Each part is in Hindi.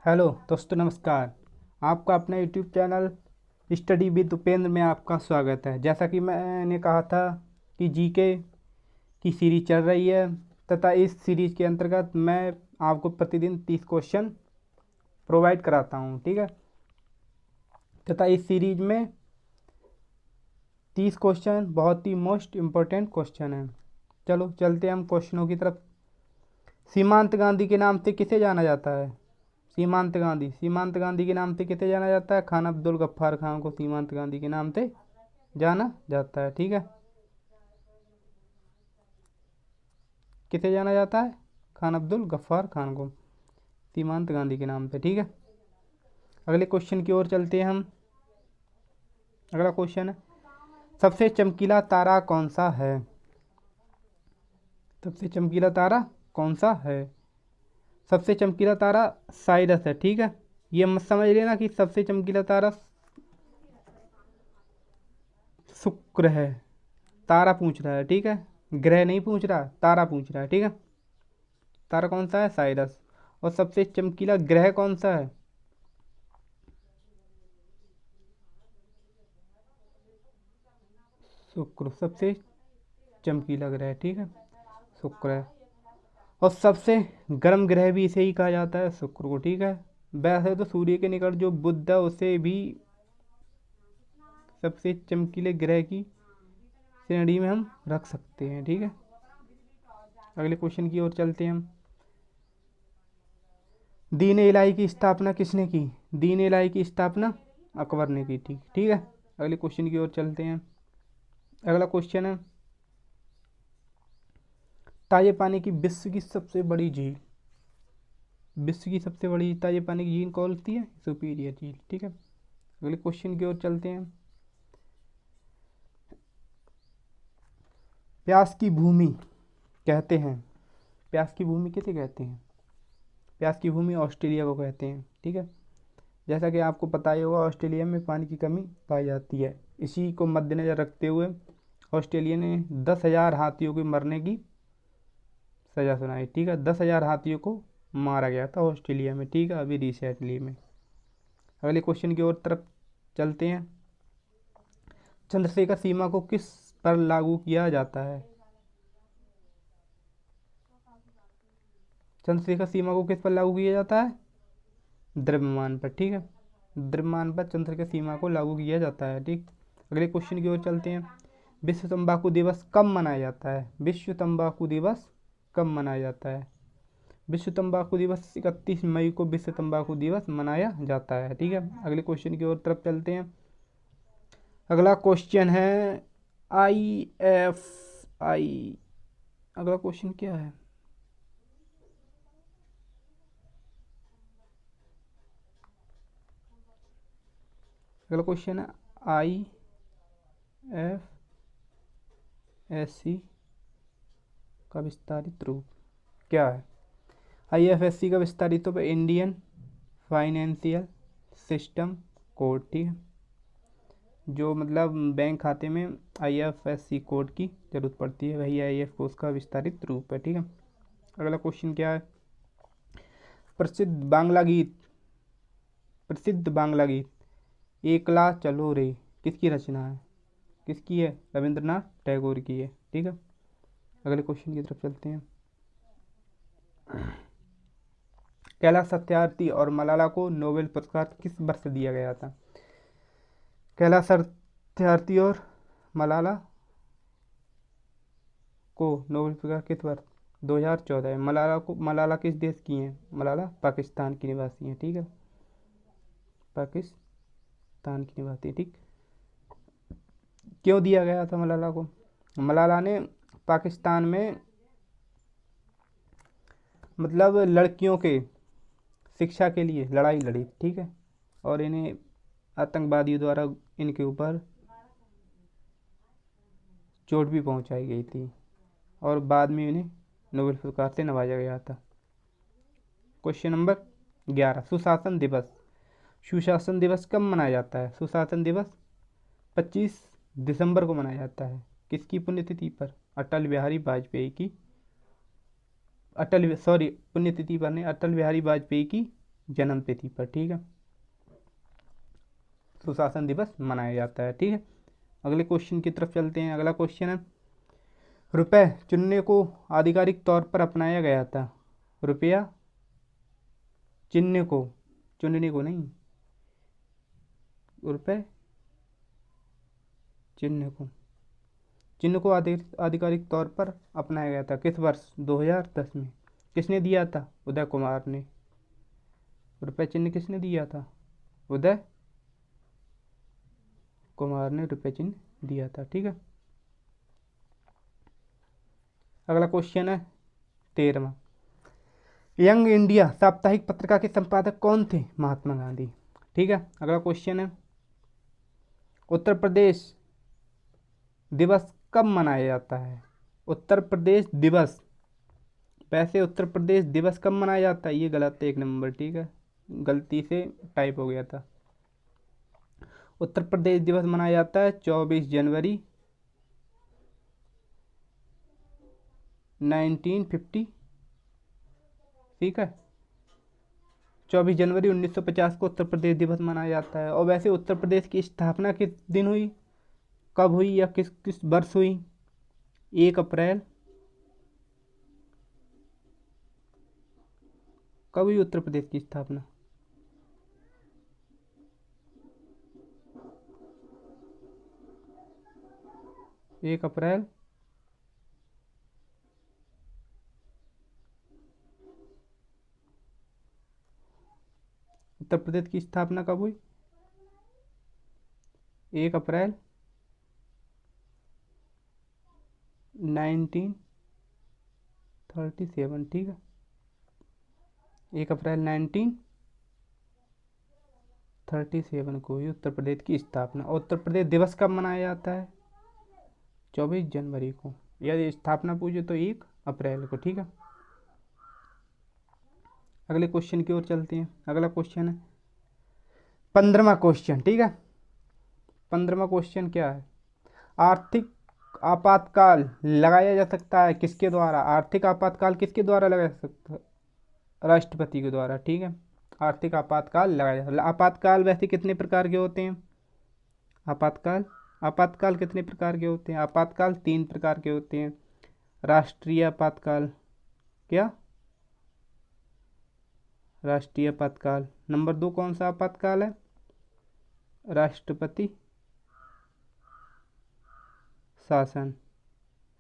हेलो दोस्तों, नमस्कार। आपका अपना YouTube channel study with Upendra में आपका स्वागत है। जैसा कि मैंने कहा था कि जीके की सीरीज चल रही है तथा इस सीरीज के अंतर्गत मैं आपको प्रतिदिन 30 क्वेश्चन प्रोवाइड कराता हूँ, ठीक है। तथा इस सीरीज में 30 क्वेश्चन बहुत ही मोस्ट इम्पोर्टेंट क्वेश्चन हैं। चलो चलते हैं हम क्वेश्चनों की तरफ। सीमांत गांधी के नाम से किसे जाना जाता है? सीमांत गांधी के नाम से किसे जाना जाता है? खान अब्दुल गफ्फार खान को सीमांत गांधी के नाम से जाना जाता है, ठीक है। किसे जाना जाता है? खान अब्दुल गफ्फार खान को सीमांत गांधी के नाम से, ठीक है। अगले क्वेश्चन की ओर चलते हैं हम। अगला क्वेश्चन है, सबसे चमकीला तारा कौन सा है? सबसे चमकीला तारा कौन सा है? सबसे चमकीला तारा साइरस है, ठीक है। ये मत समझ लेना कि सबसे चमकीला तारा शुक्र है। तारा पूछ रहा है, ठीक है। ग्रह नहीं पूछ रहा, तारा पूछ रहा है, ठीक है। तारा कौन सा है? साइरस। और सबसे चमकीला ग्रह कौन सा है? शुक्र सबसे चमकीला ग्रह, ठीक है, शुक्र है। और सबसे गर्म ग्रह भी इसे ही कहा जाता है, शुक्र को, ठीक है। वैसे तो सूर्य के निकट जो बुध है उसे भी सबसे चमकीले ग्रह की श्रेणी में हम रख सकते हैं, ठीक है। अगले क्वेश्चन की ओर चलते हैं हम। दीन इलाही की स्थापना किसने की? दीन इलाही की स्थापना अकबर ने की थी, ठीक है। अगले क्वेश्चन की ओर चलते हैं। अगला क्वेश्चन है, ताजे पानी की विश्व की सबसे बड़ी झील। विश्व की सबसे बड़ी ताजे पानी की झील कौन सी है? सुपीरियर झील, ठीक है। अगले क्वेश्चन की ओर चलते हैं। प्यास की भूमि कहते हैं, प्यास की भूमि किसे कहते हैं? प्यास की भूमि ऑस्ट्रेलिया को कहते हैं, ठीक है। जैसा कि आपको पता ही होगा, ऑस्ट्रेलिया में पानी की कमी पाई जाती है। इसी को मद्देनजर रखते हुए ऑस्ट्रेलिया ने 10,000 हाथियों के मरने की सज़ा सुनाई, ठीक है। 10,000 हाथियों को मारा गया था ऑस्ट्रेलिया में, ठीक है, अभी रिसेंटली में। अगले क्वेश्चन की ओर तरफ चलते हैं। चंद्रशेखर सीमा को किस पर लागू किया जाता है? चंद्रशेखर सीमा को किस पर लागू किया जाता है? द्रव्यमान पर, ठीक है। द्रव्यमान पर चंद्रशेखर सीमा को लागू किया जाता है, ठीक। अगले क्वेश्चन की ओर चलते हैं। विश्व तंबाकू दिवस कब मनाया जाता है? विश्व तंबाकू दिवस कब मनाया जाता है? विश्व तंबाकू दिवस 31 मई को विश्व तंबाकू दिवस मनाया जाता है, ठीक है। अगले क्वेश्चन की ओर तरफ चलते हैं। अगला क्वेश्चन है IFI। अगला क्वेश्चन क्या है? अगला क्वेश्चन है IFSC का विस्तारित रूप क्या है? IFSC का विस्तारित रूप इंडियन फाइनेंशियल सिस्टम कोड, ठीक है। जो मतलब बैंक खाते में IFSC कोड की जरूरत पड़ती है, वही IF कोड का विस्तारित रूप है, ठीक है। अगला क्वेश्चन क्या है? प्रसिद्ध बांग्ला गीत प्रसिद्ध बांग्ला गीत एकला चलो रे किसकी रचना है? किसकी है? रविंद्रनाथ टैगोर की है, ठीक है। अगले क्वेश्चन की तरफ चलते हैं। कैलाश सत्यार्थी और मलाला को नोबेल पुरस्कार किस वर्ष दिया गया था? कैलाश सत्यार्थी और मलाला को नोबेल पुरस्कार किस वर्ष? 2014 में। मलाला किस देश की हैं? मलाला पाकिस्तान की निवासी हैं, ठीक है, पाकिस्तान की निवासी, ठीक। क्यों दिया गया था मलाला को? मलाला ने पाकिस्तान में मतलब लड़कियों के शिक्षा के लिए लड़ाई लड़ी, ठीक है। और इन्हें आतंकवादियों द्वारा इनके ऊपर चोट भी पहुंचाई गई थी और बाद में इन्हें नोबेल पुरस्कार से नवाजा गया था। क्वेश्चन नंबर 11, सुशासन दिवस। सुशासन दिवस कब मनाया जाता है? सुशासन दिवस 25 दिसंबर को मनाया जाता है। किसकी पुण्यतिथि पर? अटल बिहारी वाजपेयी की पुण्यतिथि पर नहीं, अटल बिहारी वाजपेयी की जन्मतिथि पर, ठीक है, सुशासन दिवस मनाया जाता है, ठीक है। अगले क्वेश्चन की तरफ चलते हैं। अगला क्वेश्चन है, रुपए चुनने को आधिकारिक तौर पर अपनाया गया था। रुपया चिन्ह को, चुनने को नहीं, रुपए चिन्ह को आधिकारिक तौर पर अपनाया गया था किस वर्ष? 2010 में। किसने दिया था? उदय कुमार ने। रुपए चिन्ह किसने दिया था? उदय कुमार ने रुपए चिन्ह दिया था, ठीक है। अगला क्वेश्चन है 13वां, यंग इंडिया साप्ताहिक पत्रिका के संपादक कौन थे? महात्मा गांधी, ठीक है। अगला क्वेश्चन है, उत्तर प्रदेश दिवस कब मनाया जाता है? उत्तर प्रदेश दिवस, वैसे उत्तर प्रदेश दिवस कब मनाया जाता है? ये गलत है 1 नंबर, ठीक है, गलती से टाइप हो गया था। उत्तर प्रदेश दिवस मनाया जाता है 24 जनवरी 1950, ठीक है, 24 जनवरी 1950 को उत्तर प्रदेश दिवस मनाया जाता है। और वैसे उत्तर प्रदेश की स्थापना किस दिन हुई, कब हुई, या किस किस वर्ष हुई? 1 अप्रैल, कब हुई उत्तर प्रदेश की स्थापना? एक अप्रैल उत्तर प्रदेश की स्थापना कब हुई? 1 अप्रैल 1937, ठीक है, 1 अप्रैल 1937 को हुई उत्तर प्रदेश की स्थापना। और उत्तर प्रदेश दिवस कब मनाया जाता है? 24 जनवरी को। यदि स्थापना पूछे तो 1 अप्रैल को, ठीक है। अगले क्वेश्चन की ओर चलते हैं। अगला क्वेश्चन है 15वां क्वेश्चन, ठीक है। 15वां क्वेश्चन क्या है? आर्थिक आपातकाल लगाया जा सकता है किसके द्वारा? आर्थिक आपातकाल किसके द्वारा लगाया जा सकता है? राष्ट्रपति के द्वारा, ठीक है। आर्थिक आपातकाल लगाया जा, आपातकाल वैसे कितने प्रकार के होते हैं? आपातकाल आपातकाल कितने प्रकार के होते हैं? आपातकाल 3 प्रकार के होते हैं। राष्ट्रीय आपातकाल, क्या? राष्ट्रीय आपातकाल। नंबर 2 कौन सा आपातकाल है? राष्ट्रपति शासन,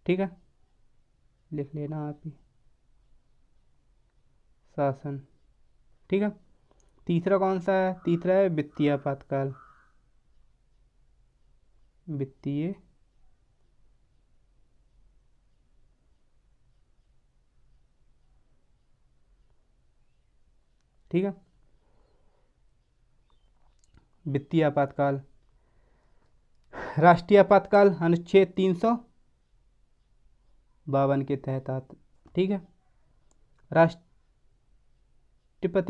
ठीक है, लिख लेना आप ही, शासन, ठीक है। तीसरा कौन सा है? तीसरा है वित्तीय आपातकाल, वित्तीय ठीक है, वित्तीय आपातकाल। राष्ट्रीय आपातकाल अनुच्छेद 352 के तहत आता, ठीक है। राष्ट्रपति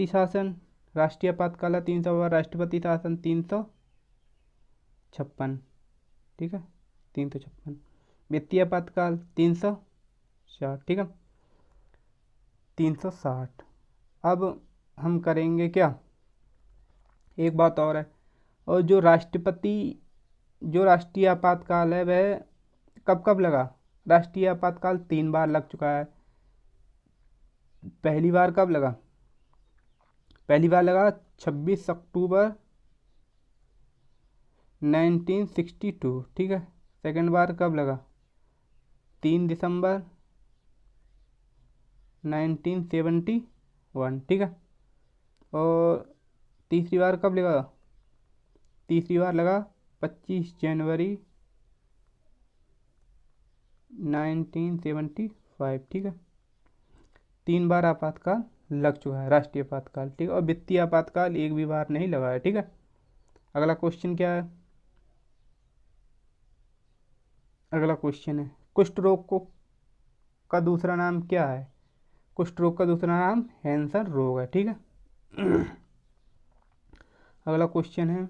शासन, राष्ट्रीय आपातकाल 352, राष्ट्रपति शासन 356, ठीक है, 356। वित्तीय आपातकाल 360, ठीक है, 360। अब हम करेंगे क्या, एक बात और है, और जो राष्ट्रीय आपातकाल है वह कब कब लगा? राष्ट्रीय आपातकाल 3 बार लग चुका है। पहली बार कब लगा? पहली बार लगा 26 अक्टूबर 1962, ठीक है। सेकंड बार कब लगा? 3 दिसंबर 1971, ठीक है। और तीसरी बार कब लगा? तीसरी बार लगा 25 जनवरी 1975, ठीक है। 3 बार आपातकाल लग चुका है राष्ट्रीय आपातकाल, ठीक है। और वित्तीय आपातकाल एक भी बार नहीं लगा है, ठीक है। अगला क्वेश्चन क्या है? अगला क्वेश्चन है कुष्ठ रोग को का दूसरा नाम क्या है? कुष्ठ रोग का दूसरा नाम हैंसन रोग है, ठीक है। अगला क्वेश्चन है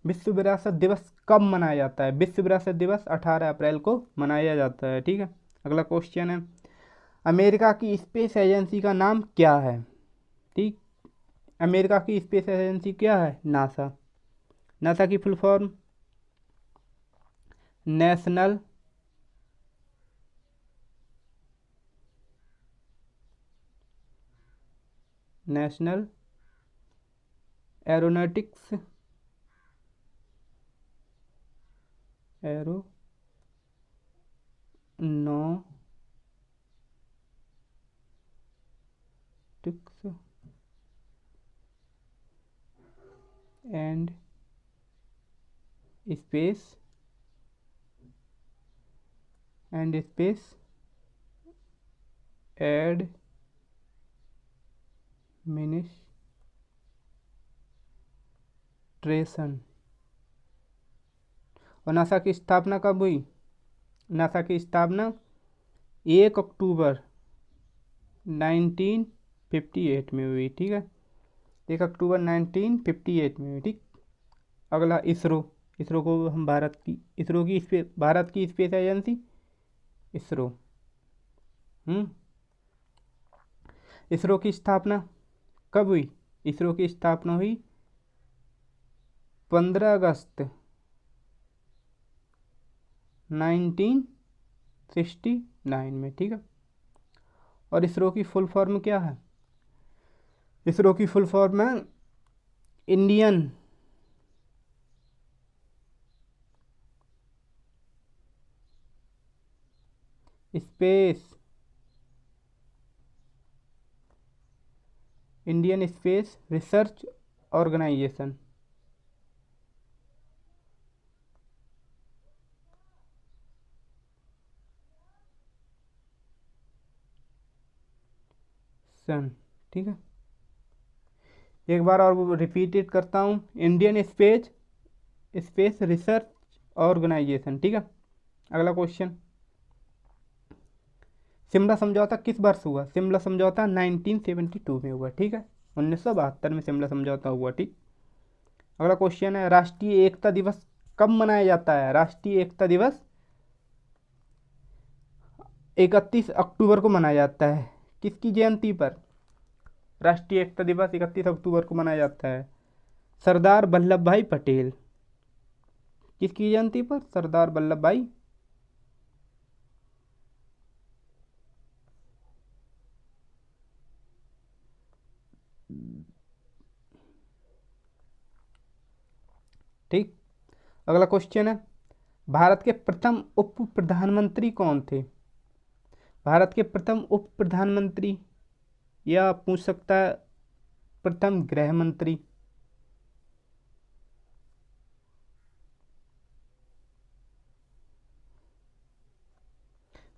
विश्व विरासत दिवस कब मनाया जाता है? विश्व विरासत दिवस 18 अप्रैल को मनाया जाता है, ठीक है। अगला क्वेश्चन है अमेरिका की स्पेस एजेंसी का नाम क्या है? ठीक, अमेरिका की स्पेस एजेंसी क्या है? नासा। नासा की full form national national aeronautics aeronautics and space administration. और नासा की स्थापना कब हुई? नासा की स्थापना 1 अक्टूबर 1958 में हुई। ठीक है, 1 अक्टूबर 1958 में हुई। ठीक। अगला इसरो। इसरो को हम भारत की स्पेस एजेंसी इसरो। हम्म इसरो की स्थापना कब हुई? इसरो की स्थापना हुई 15 अगस्त 1969 में। ठीक है। और इसरो की फुल फॉर्म क्या है? इसरो की फुल फॉर्म है इंडियन स्पेस रिसर्च ऑर्गेनाइजेशन। सन। ठीक है, एक बार और रिपीटेड करता हूँ, इंडियन स्पेस रिसर्च ऑर्गेनाइजेशन। ठीक है। अगला क्वेश्चन, शिमला समझौता किस वर्ष हुआ? शिमला समझौता 1972 में हुआ। ठीक है, 1972 में शिमला समझौता हुआ। ठीक। अगला क्वेश्चन है, राष्ट्रीय एकता दिवस कब मनाया जाता है? राष्ट्रीय एकता दिवस 31 अक्टूबर को मनाया जाता है। किसकी जयंती पर राष्ट्रीय एकता दिवस 31 अक्टूबर को मनाया जाता है? सरदार वल्लभ भाई पटेल। किसकी जयंती पर? सरदार वल्लभ भाई ठीक। अगला क्वेश्चन है, भारत के प्रथम उप प्रधानमंत्री कौन थे? भारत के प्रथम उप प्रधानमंत्री, या पूछ सकता है प्रथम गृह मंत्री।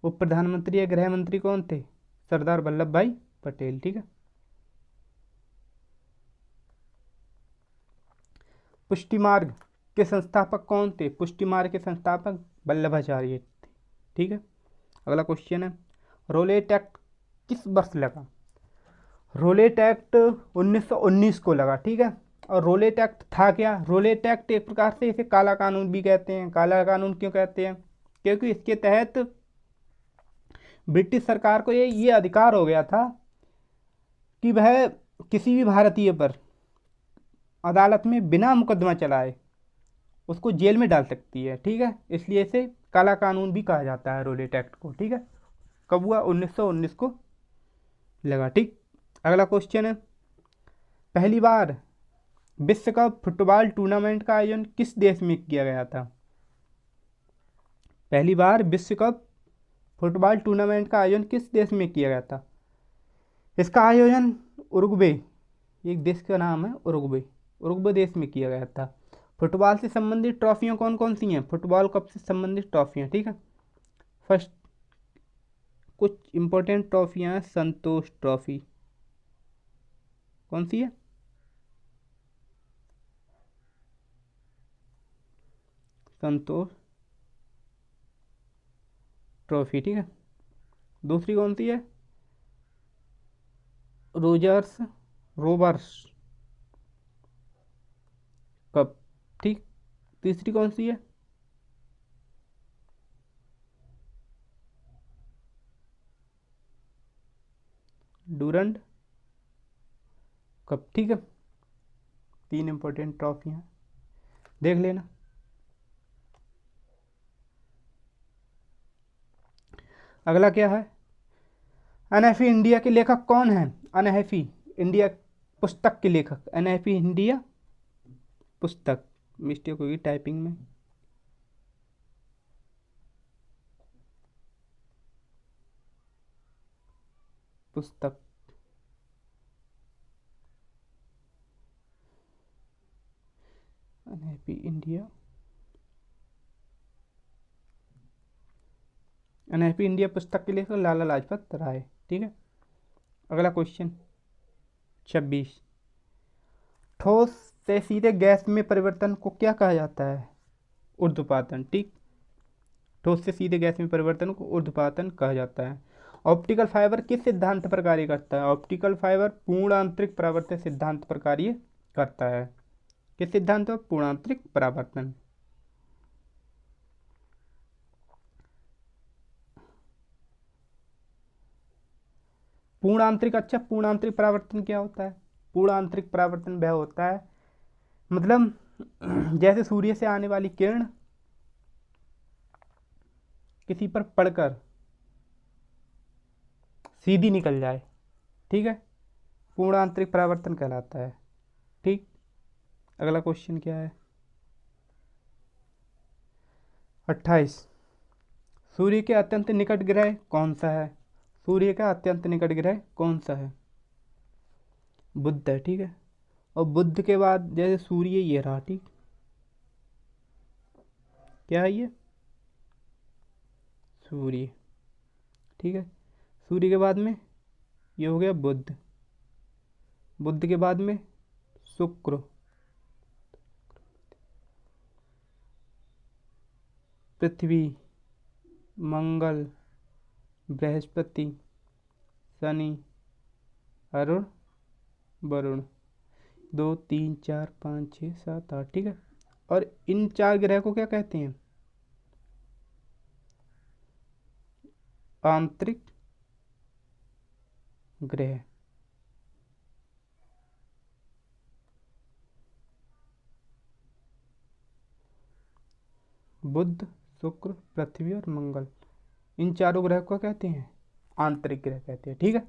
उप प्रधानमंत्री या गृह मंत्री कौन थे? सरदार वल्लभ भाई पटेल। ठीक है। पुष्टि मार्ग के संस्थापक कौन थे? पुष्टि मार्ग के संस्थापक वल्लभाचार्य थे। ठीक है। अगला क्वेश्चन है, रोलेट एक्ट किस वर्ष लगा? रोलेट एक्ट 1919 को लगा। ठीक है। और रोलेट एक्ट था क्या? रोलेट एक्ट एक प्रकार से इसे काला कानून भी कहते हैं। काला कानून क्यों कहते हैं? क्योंकि इसके तहत ब्रिटिश सरकार को ये अधिकार हो गया था कि वह किसी भी भारतीय पर अदालत में बिना मुकदमा चलाए उसको जेल में डाल सकती है। ठीक है, इसलिए इसे काला कानून भी कहा जाता है रोलेट एक्ट को। ठीक है, कब हुआ? 1919 को लगा। ठीक। अगला क्वेश्चन है, पहली बार विश्व कप फुटबॉल टूर्नामेंट का आयोजन किस देश में किया गया था? पहली बार विश्व कप फुटबॉल टूर्नामेंट का आयोजन किस देश में किया गया था? इसका आयोजन उरुग्वे, एक देश का नाम है उरुग्वे, उरुग्वे देश में किया गया था। फुटबॉल से संबंधित ट्रॉफियाँ कौन कौन सी हैं? फुटबॉल कप से संबंधित ट्रॉफियाँ। ठीक है, फर्स्ट कुछ इंपॉर्टेंट ट्रॉफियाँ हैं। संतोष ट्रॉफी कौन सी है? संतोष ट्रॉफी। ठीक है, दूसरी कौन सी है? Rogers robbers cup. ठीक, तीसरी कौन सी है? Durand cup. ठीक है, 3 इंपॉर्टेंट ट्रॉफियाँ देख लेना। अगला क्या है, अनहैप्पी इंडिया के लेखक कौन है? अनहैप्पी इंडिया पुस्तक के लेखक, अनहैप्पी इंडिया पुस्तक, मिस्टेक होगी टाइपिंग में। पुस्तक, अनहैप्पी इंडिया, अनहैप्पी इंडिया पुस्तक के लेखक लाला लाजपत राय। ठीक है, अगला क्वेश्चन 26, ठोस से सीधे गैस में परिवर्तन को क्या कहा जाता है? ऊर्ध्वपातन। ठीक, ठोस से सीधे गैस में परिवर्तन को ऊर्ध्वपातन कहा जाता है। ऑप्टिकल फाइबर किस सिद्धांत पर कार्य करता है? ऑप्टिकल फाइबर पूर्ण आंतरिक परावर्तन सिद्धांत पर कार्य करता है। किस सिद्धांत पर? पूर्ण आंतरिक परावर्तन। पूर्ण आंतरिक, अच्छा पूर्ण आंतरिक परावर्तन क्या होता है? पूर्ण आंतरिक परावर्तन वह होता है, मतलब जैसे सूर्य से आने वाली किरण किसी पर पड़कर सीधी निकल जाए। ठीक है, पूर्ण आंतरिक परावर्तन कहलाता है। ठीक, अगला क्वेश्चन क्या है 28, सूर्य के अत्यंत निकट ग्रह कौन सा है? सूर्य का अत्यंत निकट ग्रह कौन सा है? बुध है। ठीक है, और बुध के बाद जैसे सूर्य ये रहा। ठीक, क्या है ये? सूर्य। ठीक है, सूर्य के बाद में ये हो गया बुध, बुध के बाद में शुक्र, पृथ्वी, मंगल, बृहस्पति, शनि, अरुण, वरुण, 2 3 4 5 6 7 8। ठीक है, और इन 4 ग्रह को क्या कहते हैं? आंतरिक ग्रह। बुध, शुक्र, पृथ्वी और मंगल, इन चारों ग्रह को कहते हैं आंतरिक ग्रह कहते हैं। ठीक है,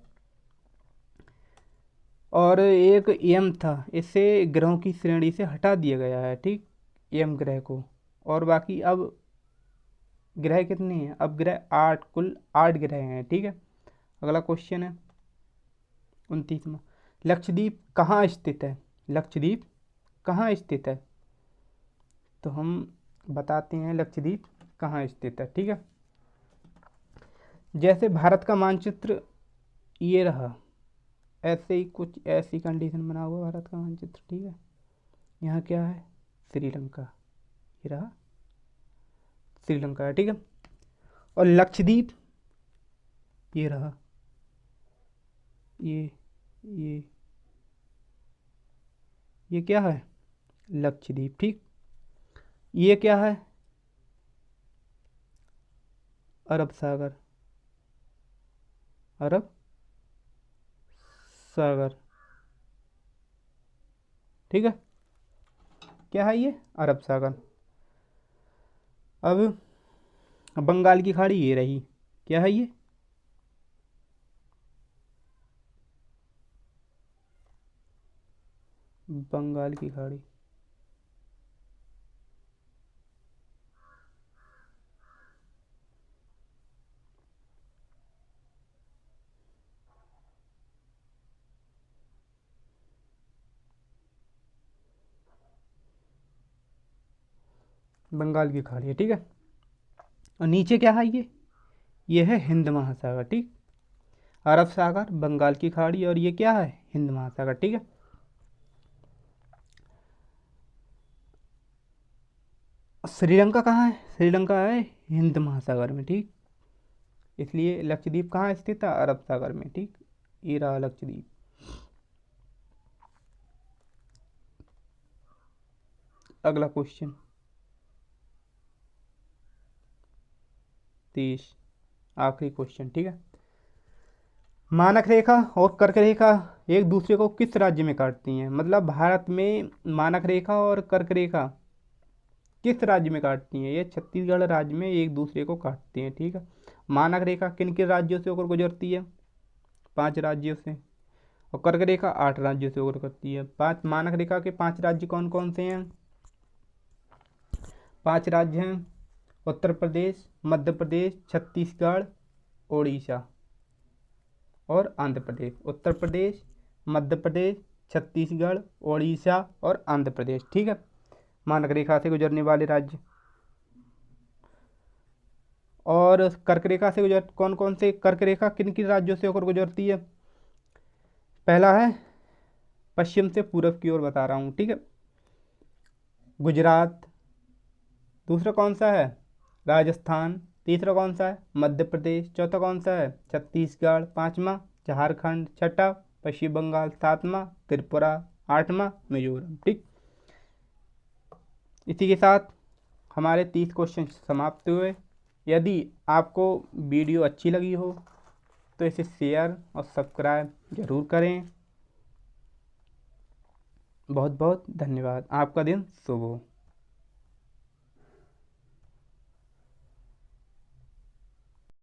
और एक यम था, इसे ग्रहों की श्रेणी से हटा दिया गया है। ठीक, यम ग्रह को, और बाकी अब ग्रह कितने हैं? अब ग्रह 8, कुल 8 ग्रह हैं। ठीक है, अगला क्वेश्चन है 29वां, लक्षद्वीप कहाँ स्थित है? लक्षद्वीप कहाँ स्थित है? तो हम बताते हैं लक्षद्वीप कहाँ स्थित है। ठीक है, जैसे भारत का मानचित्र ये रहा, ऐसे ही कुछ ऐसी कंडीशन बना हुआ भारत का मानचित्र। ठीक है, यहाँ क्या है? श्रीलंका, ये रहा श्रीलंका है। ठीक है, और लक्षद्वीप ये रहा, ये ये क्या है? लक्षद्वीप। ठीक, ये क्या है? अरब सागर, अरब सागर। ठीक है, क्या है ये? अरब सागर। अब बंगाल की खाड़ी ये रही, क्या है ये? बंगाल की खाड़ी। बंगाल की खाड़ी है। ठीक है, और नीचे क्या है? ये है हिंद महासागर। ठीक, अरब सागर, बंगाल की खाड़ी, और ये क्या है? हिंद महासागर। ठीक है, श्रीलंका कहाँ है? श्रीलंका है हिंद महासागर में। ठीक, इसलिए लक्षद्वीप कहाँ स्थित है? अरब सागर में। ठीक, ये रहा लक्षद्वीप। अगला क्वेश्चन 30, आखिरी क्वेश्चन। ठीक है, मानक रेखा और कर्क रेखा एक दूसरे को किस राज्य में काटती हैं? मतलब भारत में मानक रेखा और कर्क रेखा किस राज्य में काटती हैं? ये छत्तीसगढ़ राज्य में एक दूसरे को काटती हैं, ठीक है। मानक रेखा किन किन राज्यों से होकर गुजरती है? 5 राज्यों से। और कर्क रेखा 8 राज्यों से होकर करती है। 5 मानक रेखा के 5 राज्य कौन कौन से हैं? 5 राज्य हैं उत्तर प्रदेश, मध्य प्रदेश, छत्तीसगढ़, उड़ीसा और आंध्र प्रदेश। उत्तर प्रदेश, मध्य प्रदेश, छत्तीसगढ़, उड़ीसा और आंध्र प्रदेश, ठीक है, मानक रेखा से गुजरने वाले राज्य। और कर्क रेखा से गुजर कौन कौन से कर्क रेखा किन किन राज्यों से होकर गुजरती है? पहला है पश्चिम से पूर्व की ओर बता रहा हूँ, ठीक है, गुजरात। दूसरा कौन सा है? राजस्थान। तीसरा कौन सा है? मध्य प्रदेश। चौथा कौन सा है? छत्तीसगढ़। पांचवा झारखंड। छठा पश्चिम बंगाल। सातवां त्रिपुरा। आठवां मिजोरम, ठीक। इसी के साथ हमारे 30 क्वेश्चन समाप्त हुए। यदि आपको वीडियो अच्छी लगी हो तो इसे शेयर और सब्सक्राइब जरूर करें। बहुत बहुत धन्यवाद। आपका दिन शुभ हो।